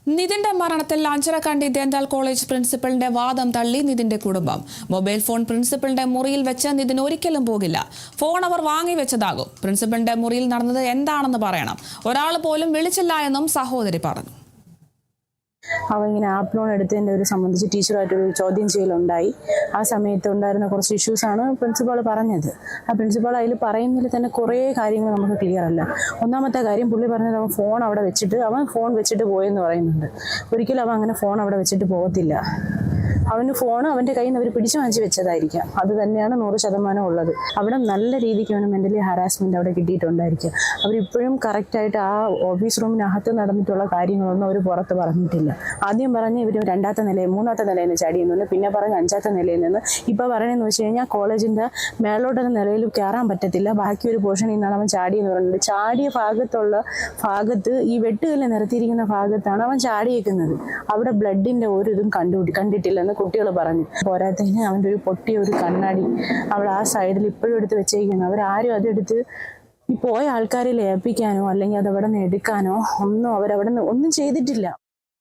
നിതിന്റെ മരണത്തിൽ Anjarakandy dental college പ്രിൻസിപ്പലിന്റെ വാദം തള്ളി നിതിന്റെ കുടുംബം. മൊബൈൽ ഫോൺ പ്രിൻസിപ്പലിന്റെ മുറിയിൽ വെച്ച് നിതിൻ ഒരിക്കലും പോകില്ല. ഫോൺ അവർ വാങ്ങിവെച്ചതാകും. പ്രിൻസിപ്പലിന്റെ മുറിയിൽ നടന്നത് എന്താണെന്ന് പറയണം. ഒരാൾ പോലും വിളിച്ചില്ല എന്നും സഹോദരി പറഞ്ഞു. അവൻ ഇങ്ങനെ ആപ്പ് ലോൺ എടുത്തതിൻ്റെ ഒരു സംബന്ധിച്ച് ടീച്ചറുമായിട്ടൊരു ചോദ്യം ചെയ്യലുണ്ടായി. ആ സമയത്ത് ഉണ്ടായിരുന്ന കുറച്ച് ഇഷ്യൂസാണ് പ്രിൻസിപ്പാൾ പറഞ്ഞത്. ആ പ്രിൻസിപ്പാൾ അതിൽ പറയുന്നതിൽ തന്നെ കുറേ കാര്യങ്ങൾ നമുക്ക് ക്ലിയർ അല്ല. ഒന്നാമത്തെ കാര്യം, പുള്ളി പറഞ്ഞത് അവൻ ഫോൺ അവിടെ വെച്ചിട്ട് പോയെന്ന് പറയുന്നുണ്ട്. ഒരിക്കലും അവൻ അങ്ങനെ ഫോൺ അവിടെ വെച്ചിട്ട് പോകത്തില്ല. അവന് ഫോൺ അവൻ്റെ കയ്യിൽ നിന്ന് അവർ പിടിച്ചു വാങ്ങിച്ച് വെച്ചതായിരിക്കാം. അത് തന്നെയാണ് 100% ഉള്ളത്. അവിടെ നല്ല രീതിക്ക് അവന് മെൻ്റലി ഹാരാസ്മെൻറ്റ് അവിടെ കിട്ടിയിട്ടുണ്ടായിരിക്കും. അവരിപ്പോഴും കറക്റ്റായിട്ട് ആ ഓഫീസ് റൂമിനകത്ത് നടന്നിട്ടുള്ള കാര്യങ്ങളൊന്നും അവർ പുറത്ത് പറഞ്ഞിട്ടില്ല. ആദ്യം പറഞ്ഞ് ഇവർ 2ാമത്തെ നിലയിൽ 3ാമത്തെ നിലയിൽ നിന്ന് ചാടിയെന്നു, പിന്നെ പറഞ്ഞ് 5ാമത്തെ നിലയിൽ നിന്ന്. ഇപ്പോൾ പറയണമെന്ന് വെച്ച് കഴിഞ്ഞാൽ കോളേജിൻ്റെ മേലോട്ടുള്ള നിലയിൽ കയറാൻ പറ്റത്തില്ല, ബാക്കി ഒരു പോർഷനിൽ നിന്നാണ് അവൻ ചാടിയെന്ന് പറയുന്നത്. ചാടിയ ഭാഗത്ത് ഈ വെട്ടുകല്ല് നിരത്തിയിരിക്കുന്ന ഭാഗത്താണ് അവൻ ചാടിയേക്കുന്നത്. അവിടെ ബ്ലഡിൻ്റെ ഒരു ഇതും കണ്ടിട്ടില്ലെന്ന് കുട്ടികൾ പറഞ്ഞു. പോരാത്തതിന് അവൻ്റെ ഒരു പൊട്ടിയ ഒരു കണ്ണാടി അവിടെ ആ സൈഡിൽ ഇപ്പോഴും എടുത്ത് വെച്ചേക്കുന്നു. അവരാരും അതെടുത്ത് ഈ പോയ ആൾക്കാരെ ഏൽപ്പിക്കാനോ അല്ലെങ്കിൽ അതവിടെ നിന്ന് എടുക്കാനോ ഒന്നും അവരവിടെ നിന്ന് ഒന്നും ചെയ്തിട്ടില്ല.